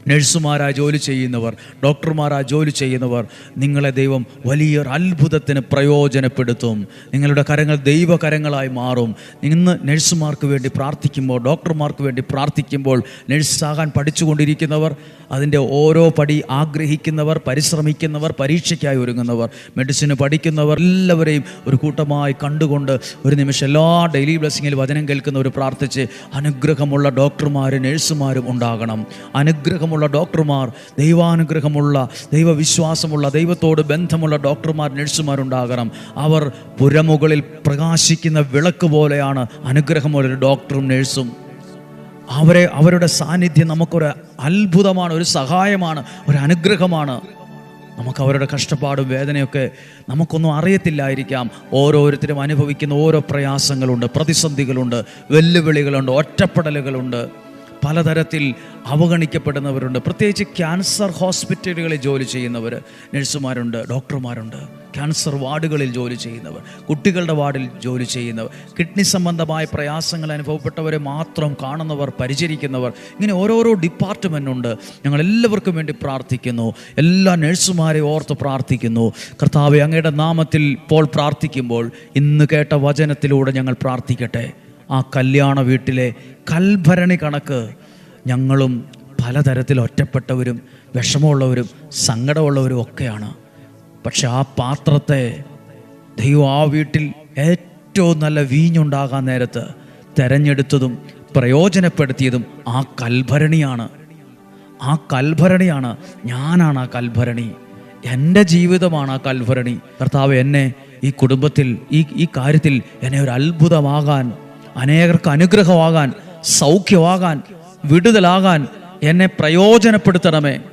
നഴ്സുമാരായി ജോലി ചെയ്യുന്നവർ, ഡോക്ടർമാരായി ജോലി ചെയ്യുന്നവർ, നിങ്ങളെ ദൈവം വലിയൊരു അത്ഭുതത്തിന് പ്രയോജനപ്പെടുത്തും. നിങ്ങളുടെ കരങ്ങൾ ദൈവകരങ്ങളായി മാറും. ഇന്ന് നഴ്സുമാർക്ക് വേണ്ടി പ്രാർത്ഥിക്കുമ്പോൾ, ഡോക്ടർമാർക്ക് വേണ്ടി പ്രാർത്ഥിക്കുമ്പോൾ, നഴ്സാകാൻ പഠിച്ചുകൊണ്ടിരിക്കുന്നവർ, അതിൻ്റെ ഓരോ പടി ആഗ്രഹിക്കുന്നവർ, പരിശ്രമിക്കുന്നവർ, പരീക്ഷയ്ക്കായി ഒരുങ്ങുന്നവർ, മെഡിസിന് പഠിക്കുന്നവർ, എല്ലാവരെയും ഒരു കൂട്ടമായി കണ്ടുകൊണ്ട് ഒരു നിമിഷം എല്ലാ ഡെയിലി ബ്ലെസ്സിങ്ങിൽ വചനം കേൾക്കുന്നവർ പ്രാർത്ഥിച്ച്, അനുഗ്രഹമുള്ള ഡോക്ടർമാരും നഴ്സുമാരും ഉണ്ടാകണം. അനുഗ്രഹമുള്ള ഡോക്ടർമാർ, ദൈവാനുഗ്രഹമുള്ള, ദൈവവിശ്വാസമുള്ള, ദൈവത്തോട് ബന്ധമുള്ള ഡോക്ടർമാർ, നഴ്സുമാരുണ്ടാകണം. അവർ പുരമുകളിൽ പ്രകാശിക്കുന്ന വിളക്ക് പോലെയാണ് അനുഗ്രഹമുള്ളൊരു ഡോക്ടറും നഴ്സും. അവരുടെ സാന്നിധ്യം നമുക്കൊരു അത്ഭുതമാണ്, ഒരു സഹായമാണ്, ഒരു അനുഗ്രഹമാണ്. നമുക്ക് അവരുടെ കഷ്ടപ്പാടും വേദനയൊക്കെ നമുക്കൊന്നും അറിയത്തില്ലായിരിക്കാം. ഓരോരുത്തരും അനുഭവിക്കുന്ന ഓരോ പ്രയാസങ്ങളുണ്ട്, പ്രതിസന്ധികളുണ്ട്, വെല്ലുവിളികളുണ്ട്, ഒറ്റപ്പെടലുകളുണ്ട്, പലതരത്തിൽ അവഗണിക്കപ്പെടുന്നവരുണ്ട്. പ്രത്യേകിച്ച് ക്യാൻസർ ഹോസ്പിറ്റലുകളിൽ ജോലി ചെയ്യുന്നവർ, നഴ്സുമാരുണ്ട്, ഡോക്ടർമാരുണ്ട്. ക്യാൻസർ വാർഡുകളിൽ ജോലി ചെയ്യുന്നവർ, കുട്ടികളുടെ വാർഡിൽ ജോലി ചെയ്യുന്നവർ, കിഡ്നി സംബന്ധമായ പ്രയാസങ്ങൾ അനുഭവപ്പെട്ടവരെ മാത്രം കാണുന്നവർ, പരിചരിക്കുന്നവർ, ഇങ്ങനെ ഓരോരോ ഡിപ്പാർട്ട്മെൻറ്റുണ്ട്. ഞങ്ങൾ എല്ലാവർക്കും വേണ്ടി പ്രാർത്ഥിക്കുന്നു. എല്ലാ നഴ്സുമാരെ ഓർത്ത് പ്രാർത്ഥിക്കുന്നു. കർത്താവേ, അങ്ങയുടെ നാമത്തിൽ ഇപ്പോൾ പ്രാർത്ഥിക്കുമ്പോൾ ഇന്ന് കേട്ട വചനത്തിലൂടെ ഞങ്ങൾ പ്രാർത്ഥിക്കട്ടെ. ആ കല്യാണ വീട്ടിലെ കൽഭരണി കണക്ക് ഞങ്ങളും പലതരത്തിൽ ഒറ്റപ്പെട്ടവരും വിഷമമുള്ളവരും സങ്കടമുള്ളവരും ഒക്കെയാണ്. പക്ഷെ ആ പാത്രത്തെ ദൈവം ആ വീട്ടിൽ ഏറ്റവും നല്ല വീഞ്ഞുണ്ടാകാൻ നേരത്ത് തിരഞ്ഞെടുത്തതും പ്രയോജനപ്പെടുത്തിയതും ആ കൽഭരണിയാണ്. ആ കൽഭരണിയാണ്. ഞാനാണ് ആ കൽഭരണി. എൻ്റെ ജീവിതമാണ് ആ കൽഭരണി. കർത്താവ്, എന്നെ ഈ കുടുംബത്തിൽ ഈ കാര്യത്തിൽ എന്നെ ഒരു അത്ഭുതമാകാൻ, അനേകർക്ക് അനുഗ്രഹമാകാൻ, സൗഖ്യമാകാൻ, വിടുതലാകാൻ എന്നെ പ്രയോജനപ്പെടുത്തണമേ.